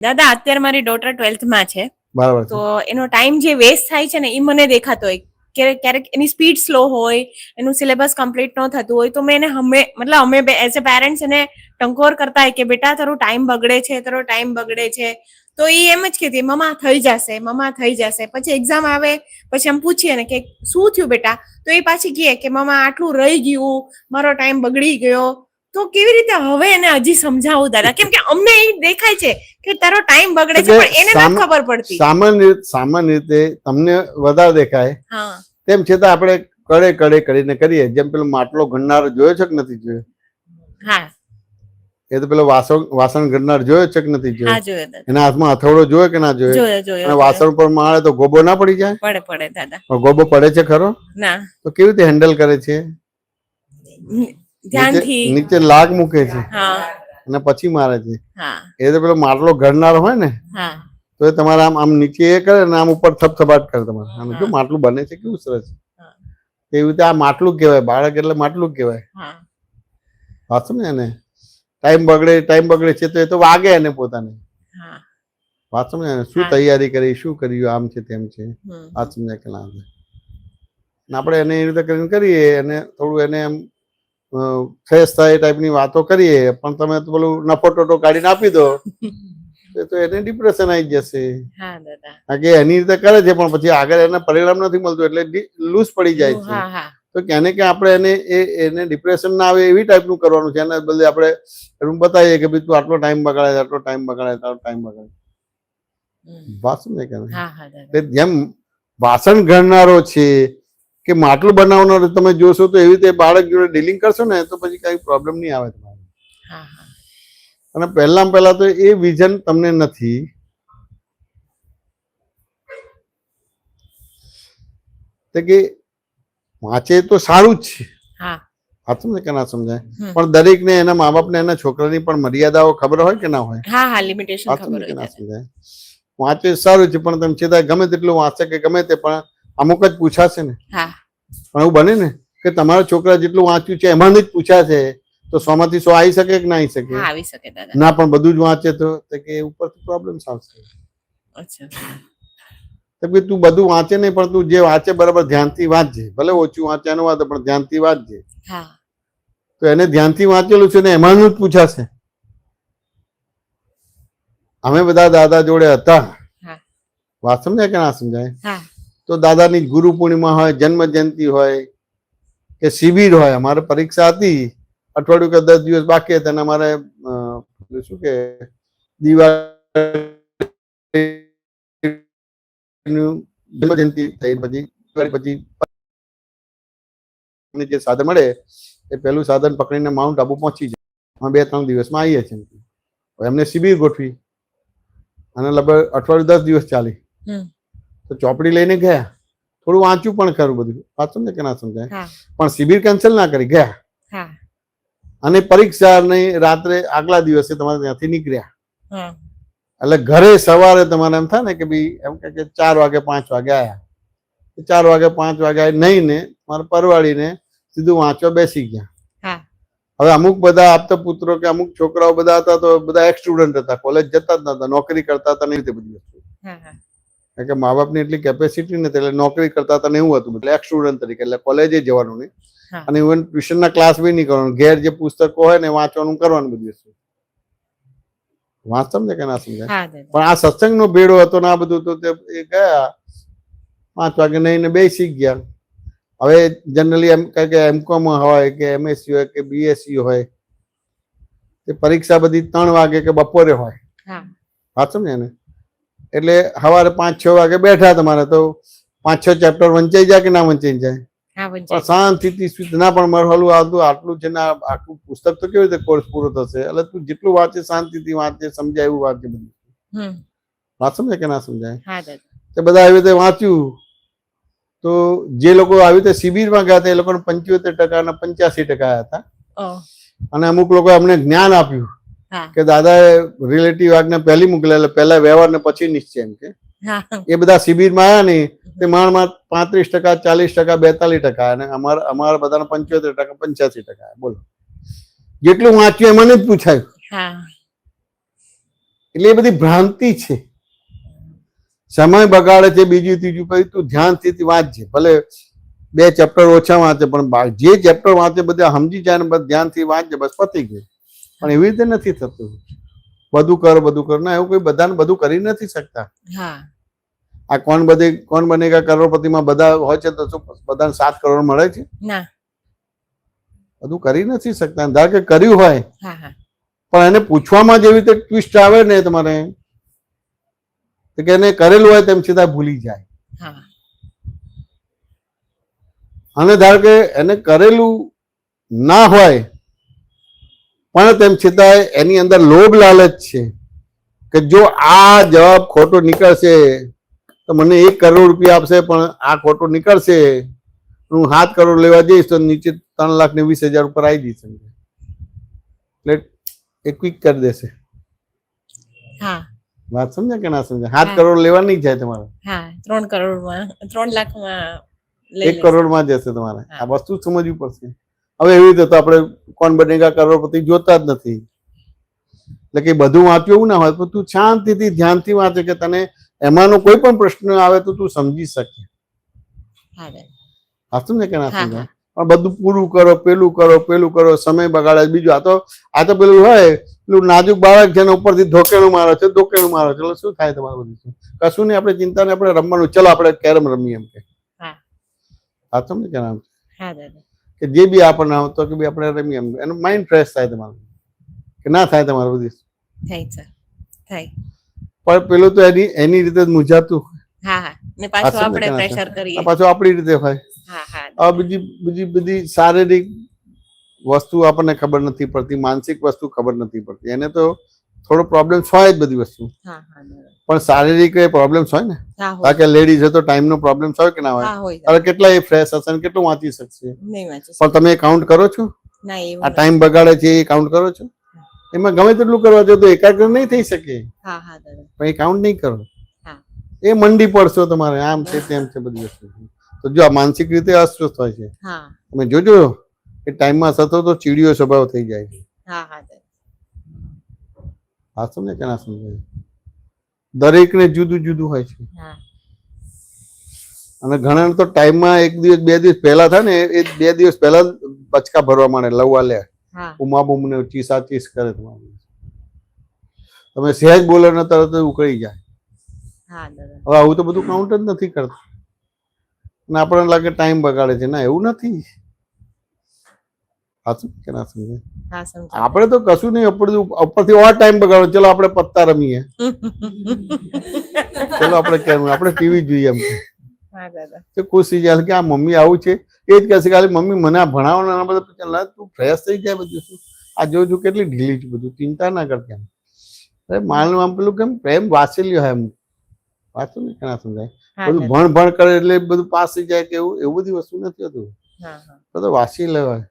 દાદા અત્યારે મારી ડોટર 12th માં છે, બરાબર તો એનો ટાઈમ જે વેસ્ટ થાય છે ને એ મને દેખાતો હોય. ક્યારેક એની સ્પીડ સ્લો હોય, એનું સિલેબસ કમ્પ્લીટ ન થતું હોય, તો મેં એને અમે એઝ અ પેરેન્ટ્સ એને ટંકોર કરતા હોય કે બેટા તારો ટાઈમ બગડે છે. તો એ એમ જ કહેતી મમ્મા થઈ જશે. પછી એક્ઝામ આવે પછી આમ પૂછીએ ને કે શું થયું બેટા, તો એ પાછી કહે કે મમ્મા આટલું રહી ગયું, મારો ટાઈમ બગડી ગયો. તો કેવી રીતે હવે એને હજી સમજાવું દાદા, કેમ કે અમને એ દેખાય છે કે તારો ટાઈમ બગડે છે, પણ એને નથી ખબર પડતી. સામાન્ય રીતે તમને વધારે દેખાય, તેમ છતાં આપણે કડે કરીને કરીએ. જેમ પેલો માટલો ઘડનાર જોયો છે કે નથી જોયો? હા, એ તો પેલો વાસણ ઘડનાર જોયો છે કે નથી હા જોયો? જોયો દાદા. એના હાથમાં હથોડો જોયો કે ના જોયો? અને વાસણ પર મારે તો ગોબો ના પડી જાય? પડે દાદા. ગોબો પડે છે ખરો? ના. તો કેવી રીતે હેન્ડલ કરે છે? ધ્યાનથી નીચે લાગ મૂકે છે અને પછી મારે છે. હા, એ તો પેલો માટલો ઘડનાર હોય ને, હા, તો એ તમારે આમ નીચે એ કરે ને આમ ઉપર થપથપાટ કરે. તમારે આમ જો માટલું બને છે કેવું સરસ. એવી રીતે આ માટલું કહેવાય. બાળક એટલે માટલું કહેવાય. વાત સમજે ને? ટાઈમ બગડે છે તો એ તો વાગે એને પોતાને. વાત સમજે ને? શું તૈયારી કરી, શું કર્યું, આમ છે તેમ છે. વાત સમજાય કે ના? આપણે એને એ રીતે કરીને કરીએ અને થોડું એને એમ ફ્રેશ થાય એ ટાઈપની વાતો કરીએ. પણ તમે તો પેલું નફો ટોટો કાઢીને આપી દો તો એને ડિપ્રેશન આવી જશે. કારણ કે એની રીતે કરે છે પણ પછી આગળ એને પરિણામ નથી મળતું એટલે લૂઝ પડી જાય છે. તો ક્યાંને ક્યાં આપણે એને ડિપ્રેશન ના આવે એવી ટાઈપનું કરવાનું છે. એના બદલે આપણે એનું બતાવીએ કે ભાઈ તું આટલો ટાઈમ બગાડે. વાત સમજે કે જેમ વાસણ ઘડનારો છે કે માટલું બનાવનારો તમે જોશો તો એવી રીતે બાળક જોડે ડીલિંગ કરશો ને તો પછી કઈ પ્રોબ્લેમ નહીં આવે તમારે. અને પહેલા તો એ વિઝન તમને નથી. કે વાંચે તો સારું જ છે. સમજે કે ના સમજાય? પણ દરેક ને એના મા બાપ ને એના છોકરાની પણ મર્યાદાઓ ખબર હોય કે ના હોય? સમજે કે ના સમજાય? વાંચે સારું છે પણ તમે છતાં ગમે તેટલું વાંચે કે ગમે તે, પણ અમુક જ પૂછાશે ને. પણ એવું બને ને કે તમારા છોકરા જેટલું વાંચ્યું છે એમાં જ પૂછાશે તો 100 માંથી 100 આવી શકે કે ના આવી શકે? ના, પણ બધું જ વાંચે તો કે ઉપર પ્રોબ્લેમ આવશે. તું બધું વાંચે નહીં પણ તું જે વાંચે બરાબર ધ્યાનથી વાંચજે. ભલે ઓછું વાંચવાનું વાંચે પણ ધ્યાનથી વાંચજે. તો એને ધ્યાનથી વાંચેલું છે ને એમાંનું જ પૂછાશે. અમે બધા દાદા જોડે હતા. વાત સમજાય કે ના સમજાય? તો દાદાની ગુરુ પૂર્ણિમા હોય, જન્મ જયંતિ હોય કે શિબિર હોય, અમારે પરીક્ષા હતી, અઠવાડિયું કે 10 દિવસ બાકી હતા અને અમારે શું કે જન્મજયંતિ થઈ પછી જે સાધન મળે એ પેલું સાધન પકડીને માઉન્ટ આબુ પહોંચી જાય. 2-3 દિવસમાં આવીએ છીએ. એમને શિબિર ગોઠવી અને લગભગ અઠવાડિયું 10 દિવસ ચાલી. તો ચોપડી લઈને ગયા. થોડું વાંચ્યું પણ ખરું બધું. વાત સમજે કે ના સમજાય? પણ શિબિર કેન્સલ ના કરી, ગયા. અને પરીક્ષા ની રાત્રે આગલા દિવસે તમારે ત્યાંથી નીકળ્યા. એટલે ઘરે સવારે તમારે એમ થાય ને કે ભાઈ એમ કે 4 વાગે 5 વાગે આયા. 4 વાગે 5 વાગે નહીં ને મારે પરવાડીને સીધું વાંચવા બેસી ગયા. હવે અમુક બધા આપતા પુત્રો કે અમુક છોકરાઓ બધા હતા તો બધા એક્સ સ્ટુડન્ટ હતા, કોલેજ જતા જ નતા, નોકરી કરતા હતા. નહીં તે બધી વસ્તુ કારણ કે મા બાપની એટલી કેપેસિટી નથી એટલે નોકરી કરતા હતા ને એવું હતું. એટલે એક્સ સ્ટુડન્ટ તરીકે એટલે કોલેજે જવાનું નહીં અને ઇવન ટ્યુશનના ક્લાસ બી નહીં કરવાનું. ઘેર જે પુસ્તકો હોય ને વાંચવાનું કરવાનું બધી વસ્તુ. વાત સમજે કે ના સમજાય? પણ આ સત્સંગનો ભેડો હતો ને આ બધું તો એ ગયા 5 વાગે નહીં ને બેસી ગયા. હવે જનરલી એમ કહે કે એમકોમ હોય કે એમએસસી હોય કે બીએસસી હોય તે પરીક્ષા બધી 3 વાગે કે બપોરે હોય. વાત સમજે ને? એટલે સવારે 5-6 વાગે બેઠા તમારે તો 5-6 ચેપ્ટર વંચાઈ જાય કે ના વંચાઈ જાય? પણ શાંતિથી ના પણ મળવાનું આવતું આટલું છે ને આખું પુસ્તક તો કેવી રીતે કોર્સ પૂરો થશે? એટલે તું જેટલું વાંચે શાંતિથી વાંચે, સમજાય એવું વાંચે બધું. વાત સમજે કે ના સમજાય? તે બધા આવી રીતે વાંચ્યું. તો જે લોકો આવી રીતે શિબિરમાં ગયા હતા એ લોકોને 75% અને 85% હતા. અને અમુક લોકો અમને જ્ઞાન આપ્યું કે દાદાએ રિલેટિવ આજ્ઞા પહેલી મૂકેલા એટલે પહેલા વ્યવહાર ને પછી નિશ્ચય એમ કે એ બધા શિબિરમાં આવ્યા નહીં તે માણમાં 35%, 40%, 42% અને અમારા બધાને 75%, 85%. બોલો, જેટલું વાંચ્યું એમાં જ પૂછાયું. એટલે એ બધી ભ્રાંતિ છે, સમય બગાડે છે. બીજું ત્રીજું પછી તું ધ્યાનથી વાંચજે, ભલે 2 ચેપ્ટર ઓછા વાંચે પણ જે ચેપ્ટર વાંચે બધા સમજી જાય ને બસ ધ્યાનથી વાંચજે, બસ પતી ગયું. પણ એવી રીતે નથી થતું. બધું કર ના, એવું કોઈ બધાને બધું કરી નથી શકતા. આ કોણ બનેગા કરોડપતિમાં બધા હોય છે તો શું બધાને 7 કરોડ મળે છે? ના, બધું કરી નથી શકતા. ધારો કે કર્યું હોય પણ એને પૂછવામાં જેવી રીતે ટ્વિસ્ટ આવે ને તમારે કે એને કરેલું હોય તેમ છતાં ભૂલી જાય. અને ધારો કે એને કરેલું ના હોય પણ તેમ છતાં એની અંદર લોભ લાલચ છે કે જો આ જવાબ ખોટો નીકળશે તો મને 1 કરોડ રૂપિયા આપશે, પણ આ ખોટો નીકળશે હું 7 કરોડ લેવા જઈશ તો નીચે 3,20,000 ઉપર આવી જઈશ. એટલે એ ક્વિક કરી દેશે. વાત સમજે કે ના સમજે? 7 કરોડ લેવા નહીં જાય તમારે, 3 કરોડમાં 3 લાખમાં 1 કરોડમાં જશે તમારે. આ વસ્તુ સમજવી પડશે. હવે એવી રીતે તો આપણે કોણ બનેગા કરોડપતિ જોતા જ નથી. એટલે કે બધું વાંચ્યું એવું ના હોય, પણ તું શાંતિથી ધ્યાનથી વાંચે કે તને એમાંનો કોઈ પણ પ્રશ્ન આવે તો તું સમજી શકે. સમજે કે ના સમજાય? પણ બધું પૂરું કરો, પેલું કરો, સમય બગાડે. બીજું આ તો પેલું હોય પેલું નાજુક બાળક છે ને ઉપરથી ધોકેણું મારો છે એટલે શું થાય તમારું? બધું કશું નહીં. આપણે ચિંતા ને આપણે રમવાનું, ચલો આપણે કેરમ રમીએ એમ કે. સમજે કે ના? કે જે બી આપણને આવતો કે આપણે રમીએ એમ, એનું માઇન્ડ ફ્રેશ થાય તમારું. કે ના થાય તમારું? બધું થાય. પણ પેલું તો એની રીતે જ મૂંઝાતું, પાછું આપણી રીતે હોય. બીજી બધી શારીરિક વસ્તુ આપણને ખબર નથી પડતી, માનસિક વસ્તુ ખબર નથી પડતી. એને તો થોડો પ્રોબ્લેમ હોય જ બધી વસ્તુ, પણ શારીરિક પ્રોબ્લેમ હોય ને. બાકી લેડીઝ તો ટાઈમનો પ્રોબ્લેમ હોય કે ના હોય? હવે કેટલા એ ફ્રેશ હશે ને કેટલું વાંચી શકશે? પણ તમે કાઉન્ટ કરો છો? આ ટાઈમ બગાડે છે એ કાઉન્ટ કરો છો? એમાં ગમે તેટલું કરવા જો તો એકાગ્ર નહીં થઈ શકે, પણ એ કાઉન્ટ નહીં કરો. એ મંડી પડશો તમારે, આમ છે તેમ છે બધી વસ્તુ. તો જો આ માનસિક રીતે અસ્વસ્થ હોય છે. તમે જોજો એ ટાઈમમાં સતત તો ચીડિયો સ્વભાવ થઈ જાય છે. સમજે કે ના સમજે? દરેકને જુદું જુદું હોય છે. અને ઘણા તો ટાઈમમાં 1 દિવસ 2 દિવસ પહેલા થાય ને એ 2 દિવસ પહેલા બચકા ભરવા માંડે, લવવા લે, ઉમા બૂમ ને ચીસા ચીસ કરે. તમે સહેજ બોલો ને તરત જ ઉકળી જાય. હવે આવું તો બધું કાઉન્ટ જ નથી કરતું અને આપણને લાગે ટાઈમ બગાડે છે. ના, એવું નથી. કે ના સમજે? આપણે તો કશું નહીં, ઉપરથી ઓર ટાઈમ બગાડો. ચલો આપણે પત્તા રમીએ, ચલો આપણે કેમ, આપણે ટીવી જોઈએ એમ કે ખુશી જાય કે આ મમ્મી આવું છે. એ જ કહેશે ખાલી મમ્મી મને આ ભણાવવાના બધા. તું ફ્રેશ થઈ જાય. બધું શું આ જોજો કેટલી ઢીલી છે, બધું ચિંતા ના કરતા. અરે માનું આમ પેલું કેમ પ્રેમ વાસેલ્યો હોય એમ. વાંચું ને કે ના સમજાય? બધું ભણ કરે એટલે બધું પાસ થઈ જાય કે એવું બધી વસ્તુ નથી હોતું. બધું વાસી લેવાય.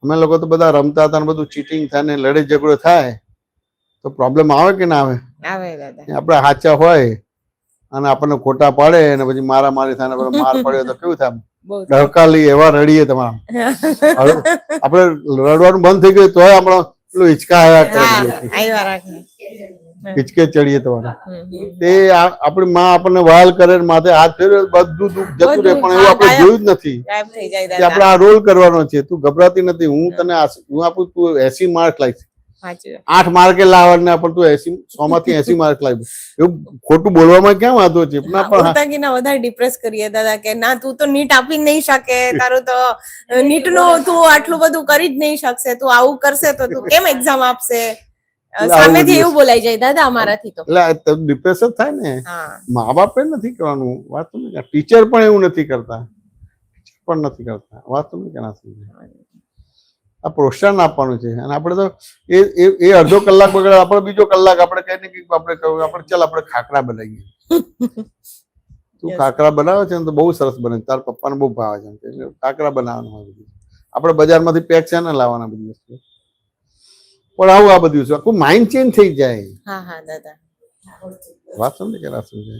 અમે લોકો તો બધા રમતા હતા ને બધું ચીટિંગ થાય ને લડે ઝઘડો થાય તો પ્રોબ્લેમ આવે કે ના આવે? આપણે સાચા હોય અને આપણને ખોટા પડે અને પછી મારામારી થાય ને માર પડ્યો તો કેવું થાય? ડહકાલી એવા રડીએ તમારા. આપણે રડવાનું બંધ થઈ ગયું તોય આપણો પેલું હિંચકા આવ્યા કરે, હિંચકે ચડીએ તમારા. તે આપણી માં આપણને વાલ કરે માથે હાથ ફેરવે, બધું દુઃખ જતું રહે. પણ એવું આપણે જોયું જ નથી કે આપણે આ રોલ કરવાનો છે. તું ગભરાતી નથી, હું તને હું આપું, તું 80 માર્ક લાવીશ. 8 માર્કે લાવવાના પણ તું 100 માંથી 80 માર્ક લાવી. એવું ખોટું બોલવામાં ક્યાં વાંધો છે? વધારે ડિપ્રેસ કરીએ દાદા કે ના તું તો નીટ આપી નહીં શકે, તારું તો નીટ નું તું આટલું બધું કરી જ નહીં શકશે, તું આવું કરશે તો તું કેમ એક્ઝામ આપશે? સામેથી એવું બોલાઈ જાય દાદા અમારાથી તો. એટલે ડિપ્રેશન થાય ને. મા બાપે નથી કરવાનું. વાત સમજ? ટીચર પણ એવું નથી કરતા, વાત સમજ કે ના સમજે? આ પ્રોત્સાહન આપવાનું છે. અને આપણે તો એ અડધો કલાક બગડે, આપણે બીજો કલાક આપણે કહીને કે આપણે ચાલ આપણે ખાખરા બનાવીએ. તું ખાખરા બનાવે છે ને તો બહુ સરસ બને, તારા પપ્પાને બહુ ભાવે છે, ખાખરા બનાવવાનું હોય. આપણે બજારમાંથી પેક છે ને લાવવાના બધી વસ્તુ. પણ આવું આ બધું છે, આખું માઇન્ડ ચેન્જ થઈ જાય. વાત સમજે કે ના સમજે?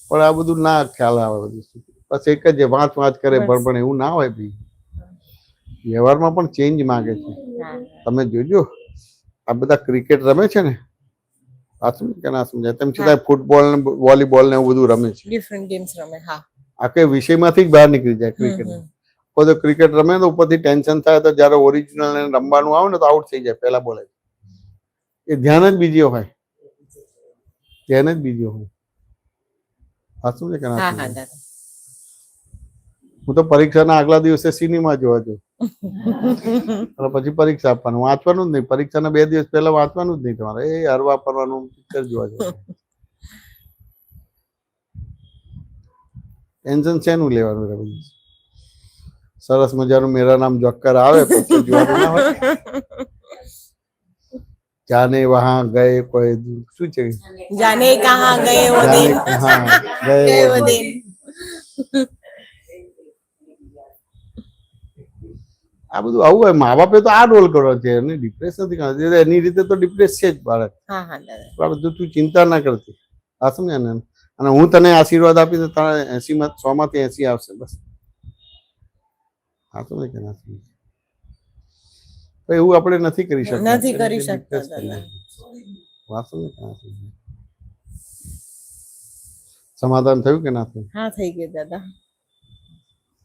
પણ આ બધું ના ખ્યાલ આવે. બધું બસ એક જ વાંચ કરે ભણ, એવું ના હોય. ભાઈ વ્યવહારમાં પણ ચેન્જ માંગે છે. તમે જોજો આ બધા ક્રિકેટ રમે છે ને આ સમજ કે ના સમજાય તેમ છતાં ફૂટબોલ ને વોલીબોલ ને એવું બધું રમે છે. ડિફરન્ટ ગેમ્સ રમે. હા. આખે વિષયમાંથી જ બહાર નીકળી જાય ક્રિકેટ. તો ક્રિકેટ રમે તો ઉપરથી ટેન્શન થાય તો જયારે ઓરિજિનલ રમવાનું આવે ને તો આઉટ થઈ જાય પહેલા બોલે. એ ધ્યાન જ બીજી હોય. ધ્યાન જ બીજી હોય. આ સમજે કે ના હા હા સમજાય? દાદા. હું તો પરીક્ષાના આગલા દિવસે સિનેમા જોવા જઉં અને પછી પરીક્ષા આપવાનું. વાંચવાનું જ નહીં. પરીક્ષાના 2 દિવસ પહેલા વાંચવાનું જ નહીં તમારે. એ હરવા ફરવાનું પિક્ચર જોવા જવું. ટેન્શન શેનું લેવાનું રે બધું? સરસ મજાનું મેરા નામ જોકર આવે પિક્ચર જોવાનું ના હોય. જાને વહાં ગયે કોઈ શું છે? જાને કહા ગયે વો જાને દિન. કહાં ગયે ગયે વો વો દિન. દિન. આ બધું આવું હોય. મા બાપે તો આ રોલ કરો છે. એમને ડિપ્રેસ નથી કરતી. એની રીતે તો ડિપ્રેસ છે જ બાળક. હા હા દાદા. પણ બધું તું ચિંતા ના કરતી. આ સમજે ને? અને હું તને આશીર્વાદ આપીશ તો તારે 100 માંથી 80 આવશે બસ. આ સમજે કે ના સમજે? એવું આપણે નથી કરી શકતા. નથી કરી શકતા દાદા. વાત સમજે કે ના સમજે? સમાધાન થયું કે ના થયું? હા થઈ ગયું દાદા.